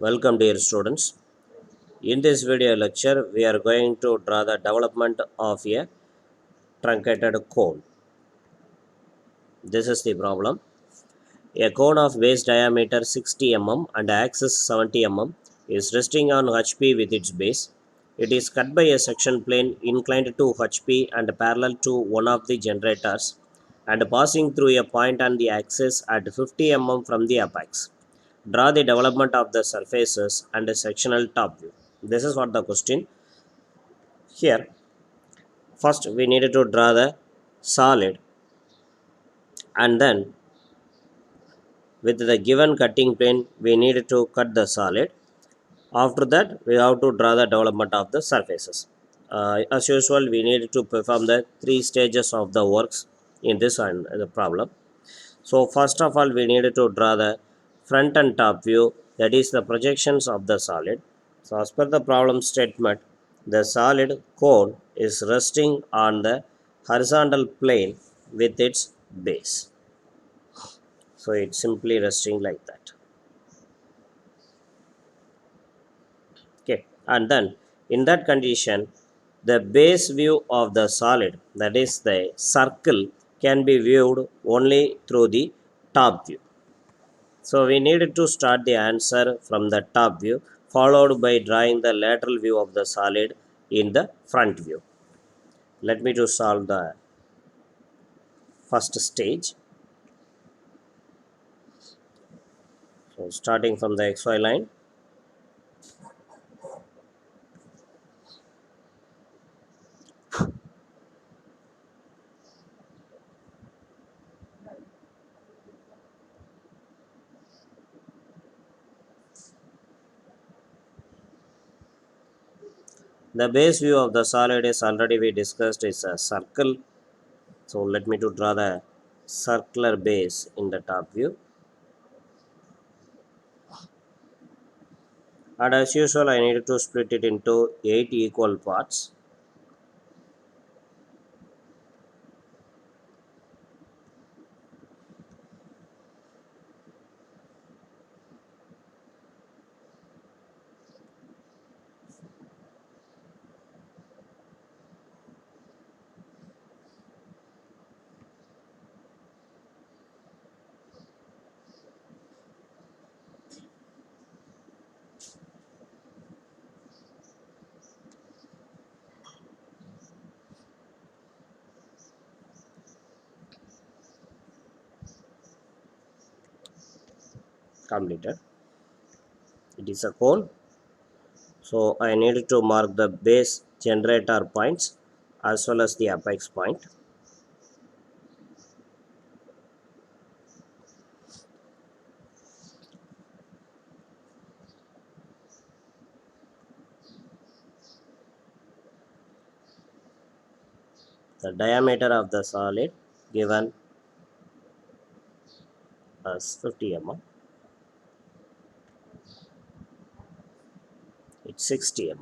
Welcome dear students. In this video lecture, we are going to draw the development of a truncated cone. This is the problem. A cone of base diameter 60 mm and axis 70 mm is resting on HP with its base. It is cut by a section plane inclined to HP and parallel to one of the generators and passing through a point on the axis at 50 mm from the apex. Draw the development of the surfaces and a sectional top view. This is what the question. Here, first we needed to draw the solid, and then with the given cutting plane we needed to cut the solid. After that we have to draw the development of the surfaces. As usual, we need to perform the three stages of the works in this and the problem. So first of all, we need to draw the front and top view, that is the projections of the solid. So as per the problem statement, the solid cone is resting on the horizontal plane with its base. So it's simply resting like that. Okay, and then in that condition, the base view of the solid, that is the circle, can be viewed only through the top view. So we needed to start the answer from the top view, followed by drawing the lateral view of the solid in the front view. Let me to solve the first stage. So starting from the xy line, the base view of the solid is already we discussed is a circle. So let me to draw the circular base in the top view. And as usual, I need to split it into 8 equal parts. Completed. It is a cone. So I need to mark the base generator points as well as the apex point. The diameter of the solid given as 50 mm. It's 60 mm.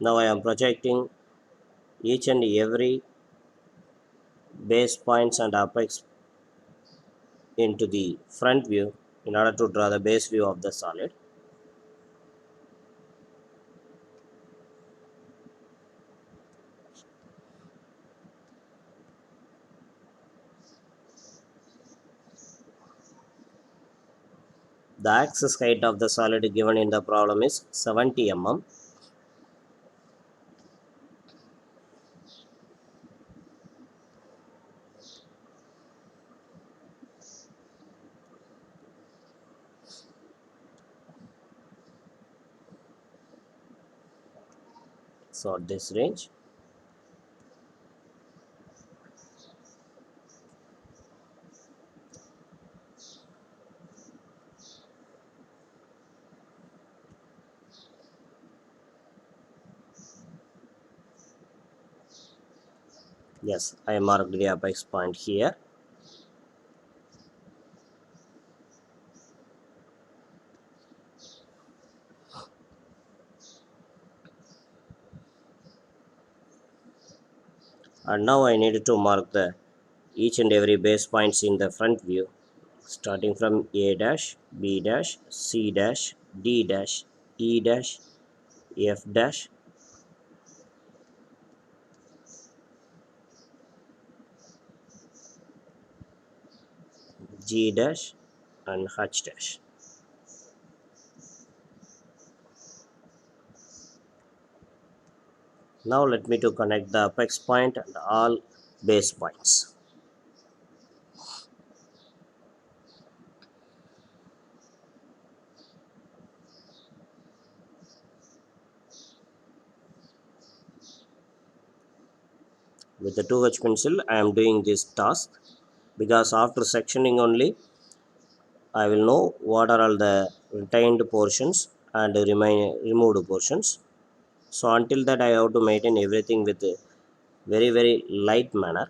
Now I am projecting each and every base points and apex into the front view in order to draw the base view of the solid. The axis height of the solid given in the problem is 70 mm. So at this range, Yes, I marked the apex point here. And now I need to mark the each and every base points in the front view, starting from A dash, B dash, C dash, D dash, E dash, F dash, G dash, and H dash. Now let me to connect the apex point and all base points. With the 2H pencil, I am doing this task because after sectioning only, I will know what are all the retained portions and removed portions. So until that, I have to maintain everything with a very light manner.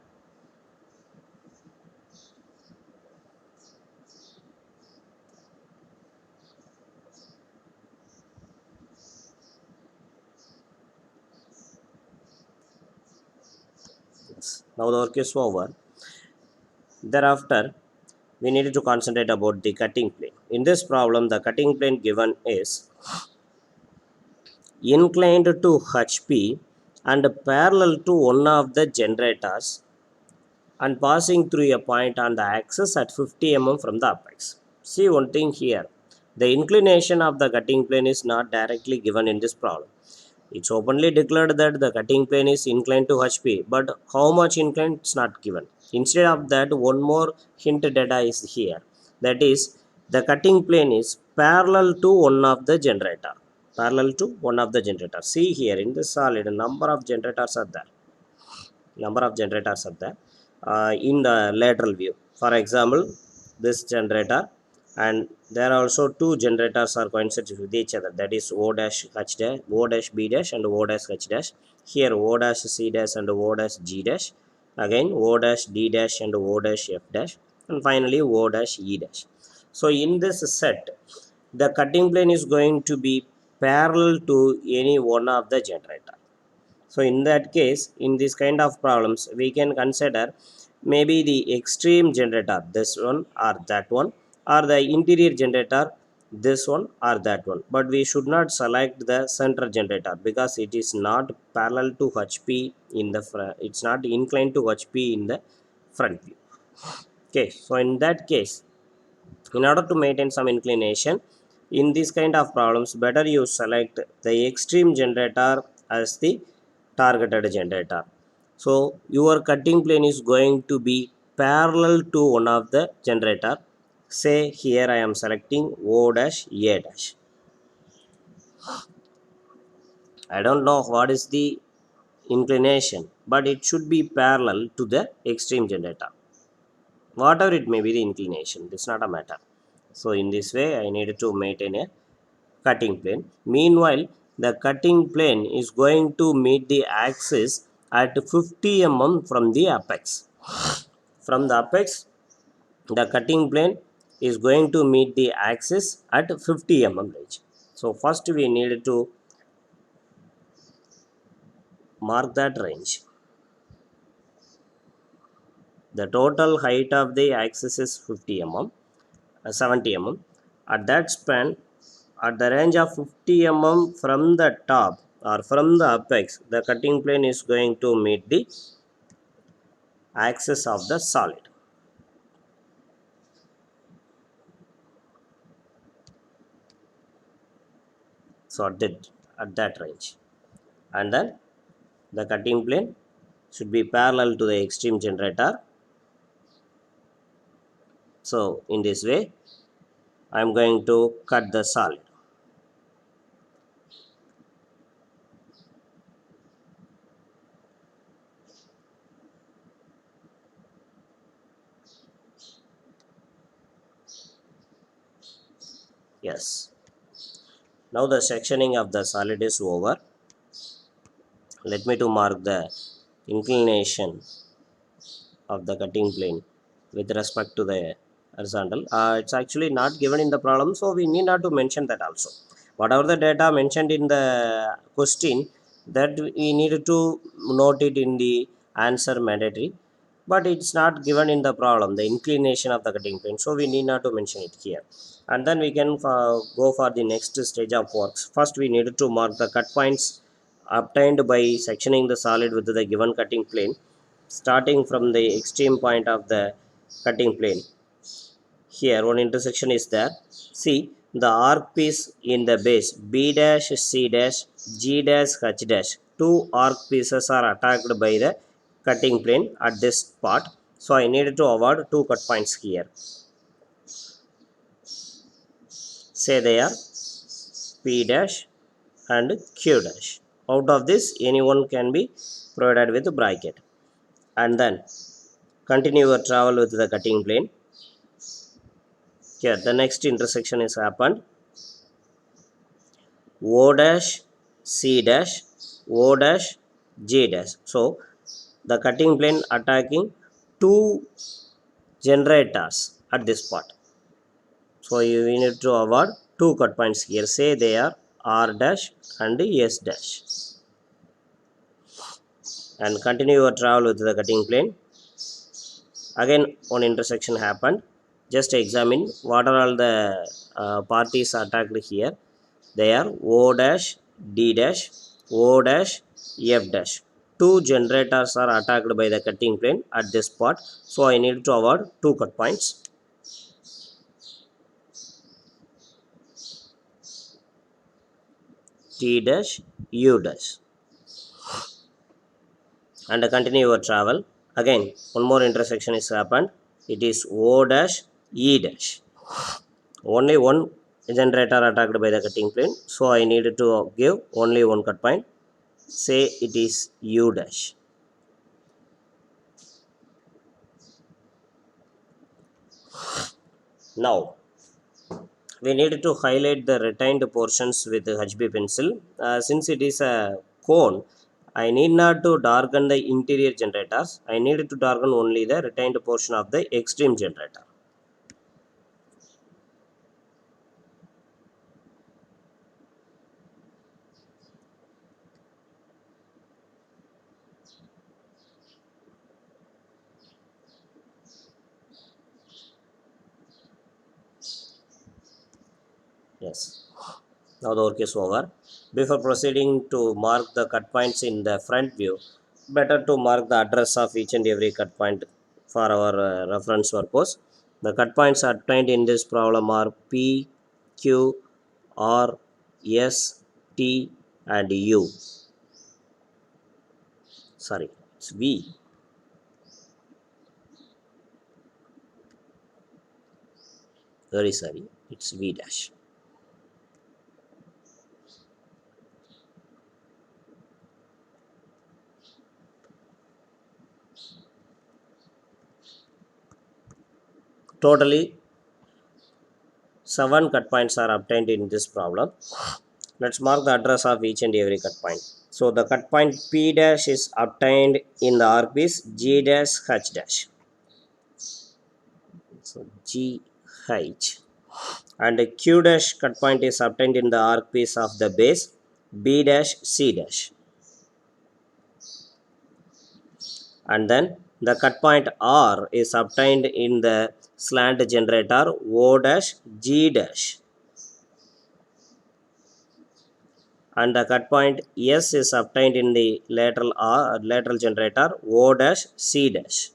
Yes. Now the work is over. Thereafter, we need to concentrate about the cutting plane. In this problem, the cutting plane given is inclined to HP and parallel to one of the generators and passing through a point on the axis at 50 mm from the apex. See one thing here. The inclination of the cutting plane is not directly given in this problem. It's openly declared that the cutting plane is inclined to HP, but how much inclined is not given. Instead of that, one more hint data is here. That is, the cutting plane is parallel to one of the generator. Parallel to one of the generator. See here in the solid, number of generators are there. In the lateral view. For example, this generator, and there are also two generators are coincident with each other, that is O dash H dash, O dash B dash and O dash H dash. Here O dash C dash and O dash G dash, again O dash D dash and O dash F dash, and finally O dash E dash. So in this set, the cutting plane is going to be parallel to any one of the generator. So in that case, in this kind of problems, we can consider maybe the extreme generator, this one or that one, or the interior generator, this one or that one. But we should not select the center generator because it is not parallel to HP in the front. It's not inclined to HP in the front view. Okay, so in that case, in order to maintain some inclination, in this kind of problems, better you select the extreme generator as the targeted generator. So your cutting plane is going to be parallel to one of the generator. Say here I am selecting O dash A dash. I don't know what is the inclination, but it should be parallel to the extreme generator. Whatever it may be the inclination, it's not a matter. So in this way, I need to maintain a cutting plane. Meanwhile, the cutting plane is going to meet the axis at 50 mm from the apex. From the apex, the cutting plane is going to meet the axis at 50 mm range. So first we need to mark that range. The total height of the axis is 50 mm, 70 mm. At that span, at the range of 50 mm from the top or from the apex, the cutting plane is going to meet the axis of the solid. So at that range, and then the cutting plane should be parallel to the extreme generator. So in this way, I am going to cut the solid. Yes. Now the sectioning of the solid is over. Let me to mark the inclination of the cutting plane with respect to the horizontal. It's actually not given in the problem, so we need not to mention that also. Whatever the data mentioned in the question, that we need to note it in the answer mandatory, but it's not given in the problem, the inclination of the cutting plane, so we need not to mention it here. And then we can go for the next stage of works. First we need to mark the cut points obtained by sectioning the solid with the given cutting plane, starting from the extreme point of the cutting plane. Here one intersection is there. See the arc piece in the base B dash C dash G dash H dash. Two arc pieces are attacked by the cutting plane at this spot. So I need to avoid two cut points here. Say they are P dash and Q dash. Out of this, anyone can be provided with a bracket. And then continue your travel with the cutting plane. Here the next intersection is happened. O dash C dash O dash J dash. So the cutting plane attacking two generators at this spot. So you need to avoid two cut points here. Say they are R dash and S dash. And continue your travel with the cutting plane. Again one intersection happened. Just examine what are all the parties attacked here. They are O dash D dash O dash F dash. Two generators are attacked by the cutting plane at this spot, so I need to avoid two cut points. T dash U dash. And continue your travel. Again one more intersection is happened. It is O dash E dash. Only one generator attacked by the cutting plane, so I need to give only one cut point. Say it is U dash. Now we need to highlight the retained portions with the HB pencil. Since it is a cone, I need not to darken the interior generators. I need to darken only the retained portion of the extreme generator. Yes. Now the work is over. Before proceeding to mark the cut points in the front view, better to mark the address of each and every cut point for our reference purpose. The cut points obtained in this problem are P, Q, R, S, T and U. Sorry, it's V. Very sorry, it's V dash. Totally 7 cut points are obtained in this problem. Let's mark the address of each and every cut point. So the cut point P dash is obtained in the arc piece G dash H dash. So G H. And the Q dash cut point is obtained in the arc piece of the base B dash C dash. And then the cut point R is obtained in the slant generator O dash G dash. And the cut point S is obtained in the lateral generator O dash C dash.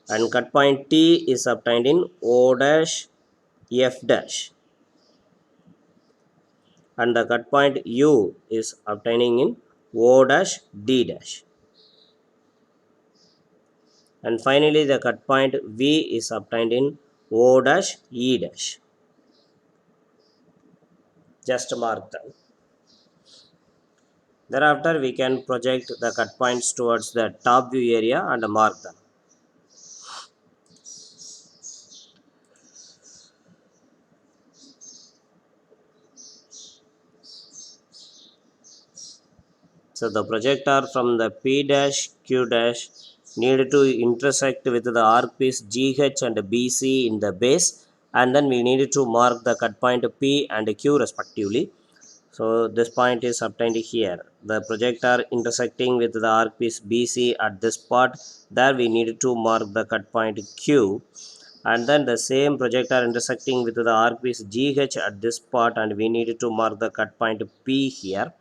And cut point T is obtained in O dash F dash. And the cut point U is obtaining in O dash D dash. And finally the cut point V is obtained in O dash E dash. Just mark them. Thereafter we can project the cut points towards the top view area and mark them. So the projector from the P dash Q dash need to intersect with the arc piece GH and BC in the base, and then we need to mark the cut point P and Q respectively. So this point is obtained here. The projector intersecting with the arc piece BC at this part, there we need to mark the cut point Q, and then the same projector intersecting with the arc piece GH at this part, and we need to mark the cut point P here.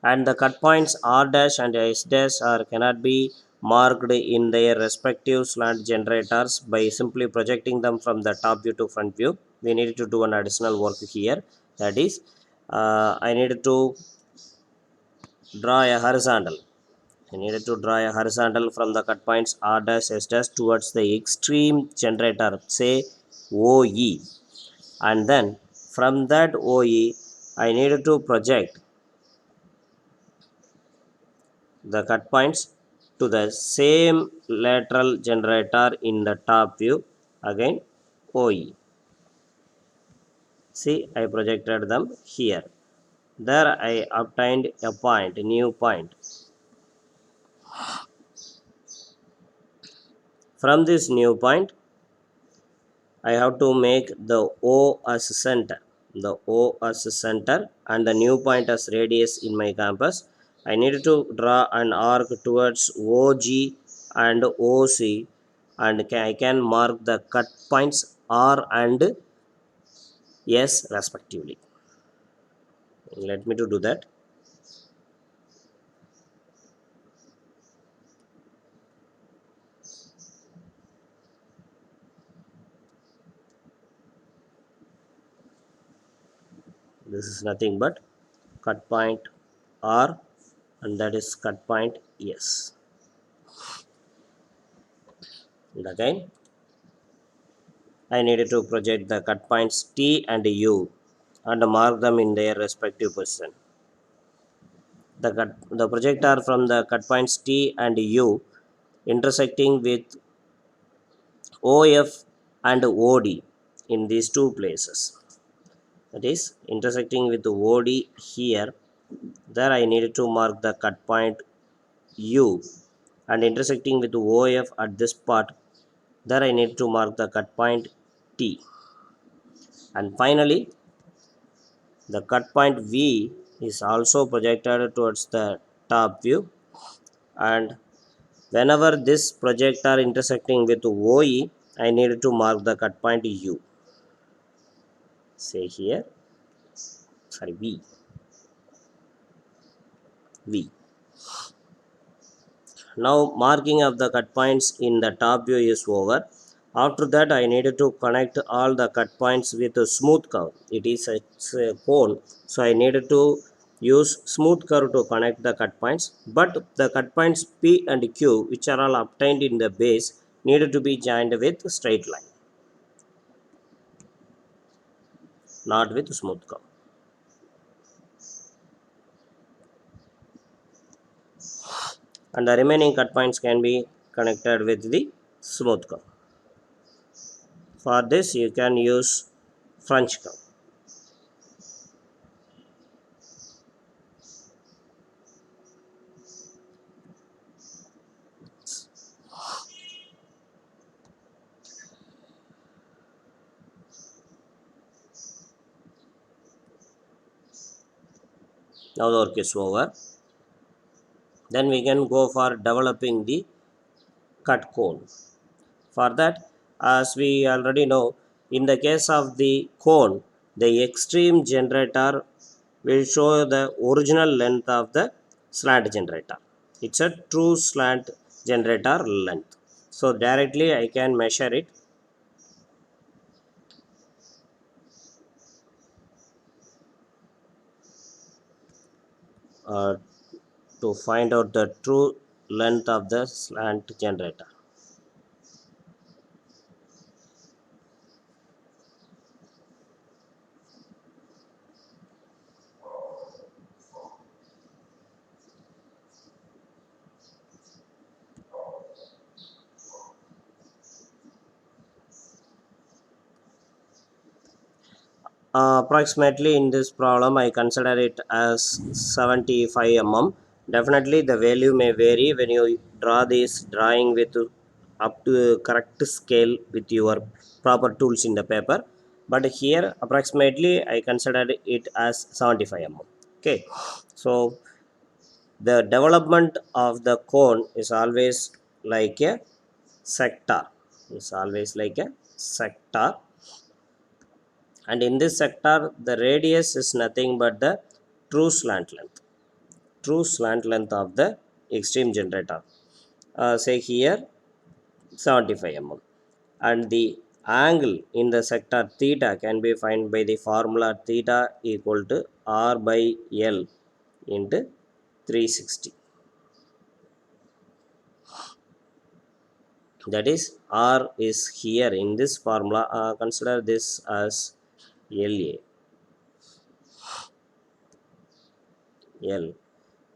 And the cut points R dash and S dash cannot be marked in their respective slant generators by simply projecting them from the top view to front view. We need to do an additional work here, that is I need to draw a horizontal. I needed to draw a horizontal from the cut points R dash S dash towards the extreme generator, say OE, and then from that OE I needed to project the cut points to the same lateral generator in the top view, again OE. See, I projected them here. There I obtained a point, a new point. From this new point, I have to make the O as center. The O as center and the new point as radius in my compass. I need to draw an arc towards OG and OC, and I can mark the cut points R and S respectively. Let me to do that. This is nothing but cut point R, and that is cut point S. And again I needed to project the cut points T and U and mark them in their respective position. The projector from the cut points T and U intersecting with OF and OD in these two places. That is intersecting with the OD here. There I needed to mark the cut point U, and intersecting with the OF at this part. There I need to mark the cut point T. And finally, the cut point V is also projected towards the top view, and whenever this projector intersecting with OE, I need to mark the cut point U. Say here, sorry, V. Now marking of the cut points in the top view is over. After that, I needed to connect all the cut points with a smooth curve. It is a cone, so I needed to use smooth curve to connect the cut points. But the cut points P and Q, which are all obtained in the base, needed to be joined with straight line, not with smooth curve. And the remaining cut points can be connected with the smooth curve. For this, you can use French curve. Now the work is over. Then we can go for developing the cut cone. For that, as we already know, in the case of the cone, the extreme generator will show the original length of the slant generator. It's a true slant generator length. So directly I can measure it. To find out the true length of the slant generator. Approximately in this problem I consider it as 75 mm, Definitely the value may vary when you draw this drawing with up to correct scale with your proper tools in the paper, but here approximately I considered it as 75 mm. Okay, so the development of the cone is always like a sector, is always like a sector, and in this sector the radius is nothing but the true slant length, true slant length of the extreme generator, say here 75 mm, and the angle in the sector theta can be found by the formula theta equal to r by l into 360. That is r is here in this formula, consider this as la l,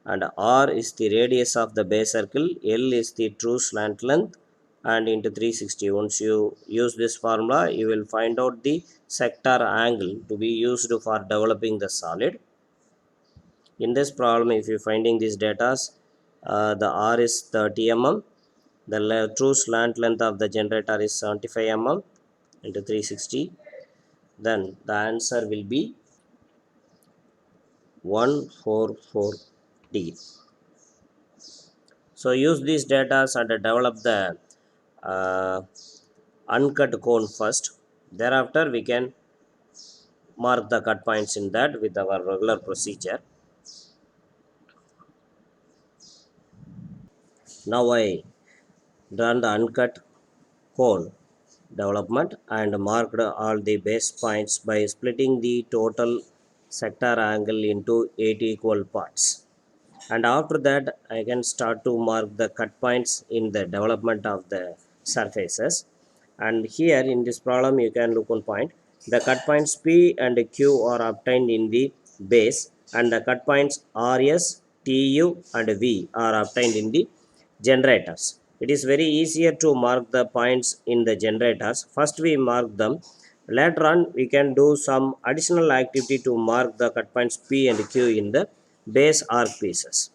and r is the radius of the base circle, l is the true slant length, and into 360. Once you use this formula you will find out the sector angle to be used for developing the solid. In this problem if you finding these data, the r is 30 mm, the true slant length of the generator is 75 mm into 360, then the answer will be 144 degree. So use these data and develop the uh, uncut cone first. Thereafter we can mark the cut points in that with our regular procedure. Now I done the uncut cone development and marked all the base points by splitting the total sector angle into 8 equal parts. And after that I can start to mark the cut points in the development of the surfaces. And here in this problem you can look on point, the cut points p and q are obtained in the base, and the cut points rs, tu and v are obtained in the generators. It is very easier to mark the points in the generators. First we mark them, later on we can do some additional activity to mark the cut points p and q in the base arc pieces.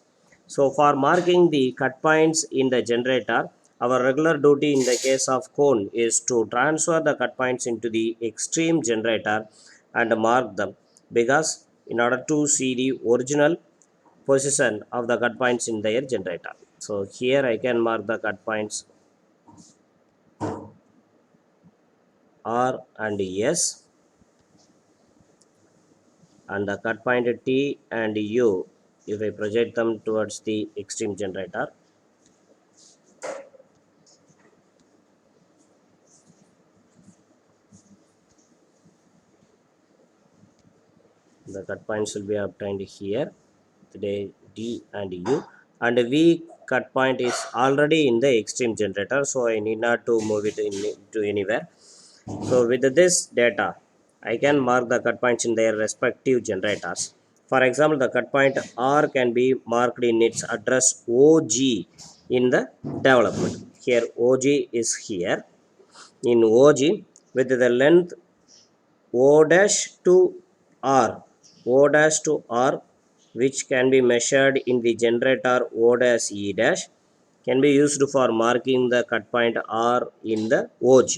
So for marking the cut points in the generator, our regular duty in the case of cone is to transfer the cut points into the extreme generator and mark them, because in order to see the original position of the cut points in their generator. So here I can mark the cut points R and S, and the cut point T and U if I project them towards the extreme generator. The cut points will be obtained here, today D and U, and V cut point is already in the extreme generator, so I need not to move it to anywhere. So with this data I can mark the cut points in their respective generators. For example, the cut point R can be marked in its address OG in the development. Here OG is here in OG with the length O dash to R, O dash to R, which can be measured in the generator O dash E dash, can be used for marking the cut point R in the OG.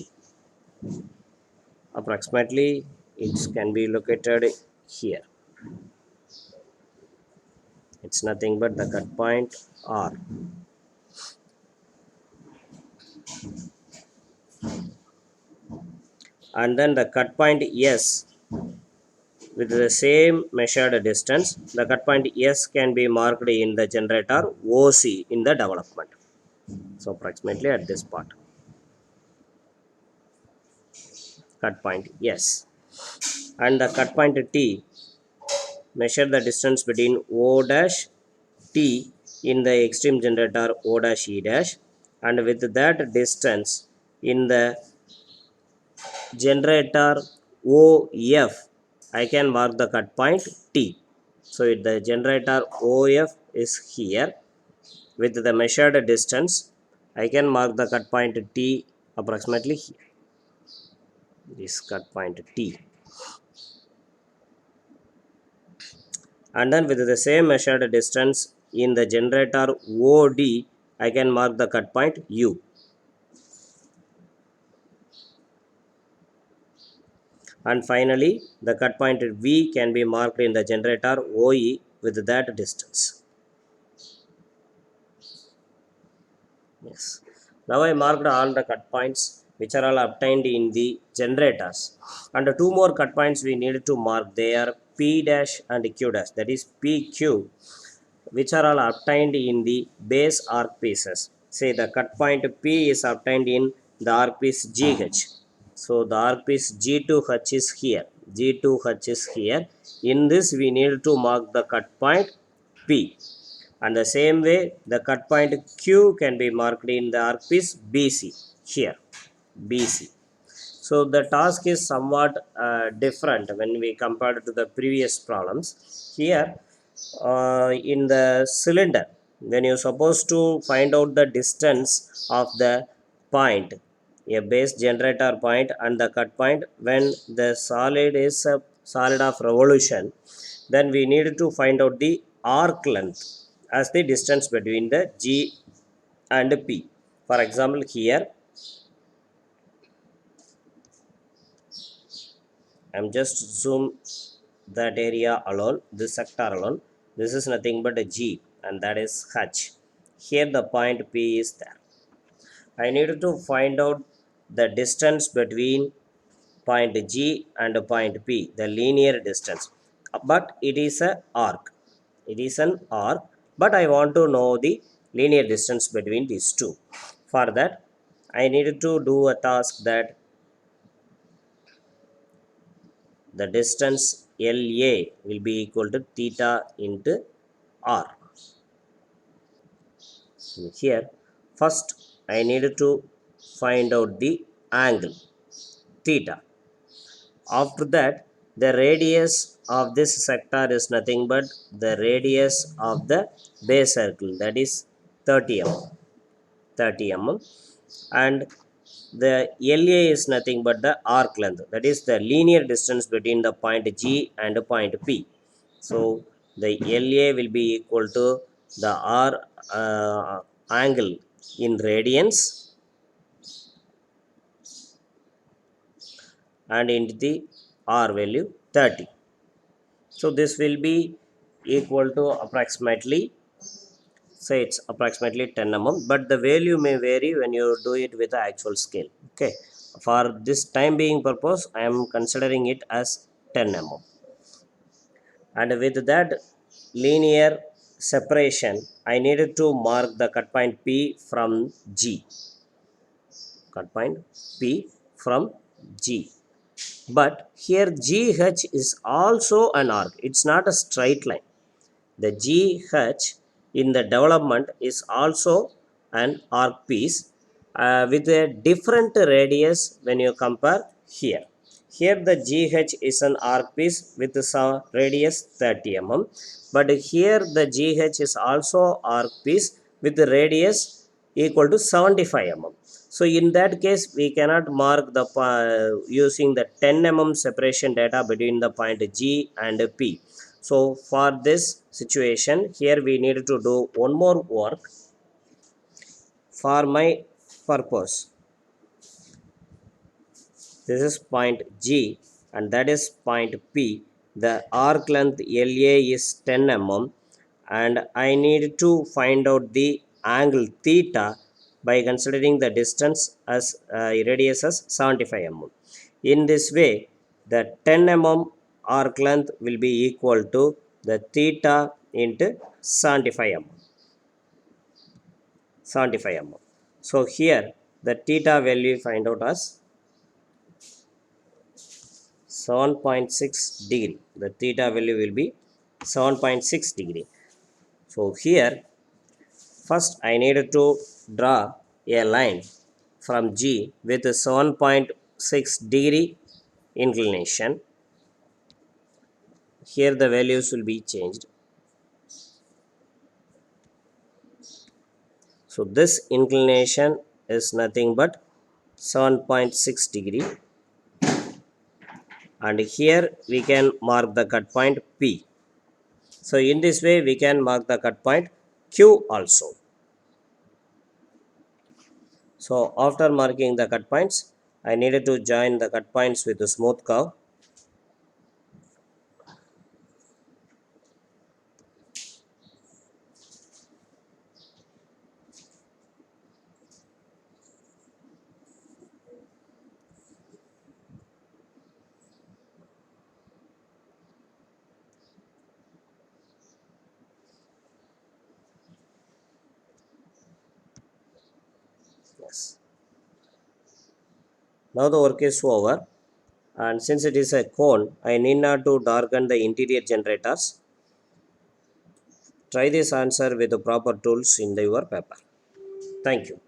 Approximately it can be located here. It's nothing but the cut point R. And then the cut point S with the same measured distance. The cut point S can be marked in the generator OC in the development. So approximately at this part. Cut point S. And the cut point T, measure the distance between O dash T in the extreme generator O dash E dash, and with that distance in the generator OF I can mark the cut point T. So the generator OF is here, with the measured distance I can mark the cut point T approximately here, this cut point T. And then with the same measured distance in the generator OD, I can mark the cut point U. And finally, the cut point V can be marked in the generator OE with that distance. Yes. Now I marked all the cut points which are all obtained in the generators. And two more cut points we need to mark. They are P dash and Q dash. That is PQ, which are all obtained in the base arc pieces. Say the cut point P is obtained in the arc piece GH. So the arc piece G2H is here. G2H is here. In this we need to mark the cut point P. And the same way the cut point Q can be marked in the arc piece BC here. BC. So the task is somewhat different when we compare to the previous problems. Here in the cylinder, when you're supposed to find out the distance of the point, a base generator point and the cut point, when the solid is a solid of revolution, then we need to find out the arc length as the distance between the G and P. For example, here I'm just zoom that area alone, this sector alone. This is nothing but a G and that is H. Here the point P is there. I need to find out the distance between point G and point P, the linear distance. But it is an arc. It is an arc, but I want to know the linear distance between these two. For that, I need to do a task that the distance LA will be equal to theta into R. Here, first I need to find out the angle theta. After that, the radius of this sector is nothing but the radius of the base circle, that is 30 mm. 30 mm. And the LA is nothing but the arc length, that is the linear distance between the point G and point P. So the LA will be equal to the R angle in radians and into the R value 30. So this will be equal to approximately, say it's approximately 10 mm, but the value may vary when you do it with the actual scale. Okay, for this time being purpose, I am considering it as 10 mm. And with that linear separation, I needed to mark the cut point P from G. Cut point P from G. But here GH is also an arc. It's not a straight line. The GH in the development is also an arc piece with a different radius when you compare here. Here the GH is an arc piece with some radius 30 mm, but here the GH is also arc piece with the radius equal to 75 mm. So in that case, we cannot mark the using the 10 mm separation data between the point G and P. So for this situation, here we need to do one more work for my purpose. This is point G and that is point P. The arc length LA is 10 mm and I need to find out the angle theta by considering the distance as radius as 75 mm. In this way, the 10 mm arc length will be equal to the theta into 75 mm. 75 mm. So here the theta value find out as 7.6 degree. The theta value will be 7.6 degree. So here first I need to draw a line from G with a 7.6 degree inclination. Here the values will be changed. So this inclination is nothing but 7.6 degree. And here we can mark the cut point P. So in this way we can mark the cut point Q also. So after marking the cut points, I needed to join the cut points with a smooth curve. Yes. Now the work is over, and since it is a cone, I need not to darken the interior generators. Try this answer with the proper tools in your paper. Thank you.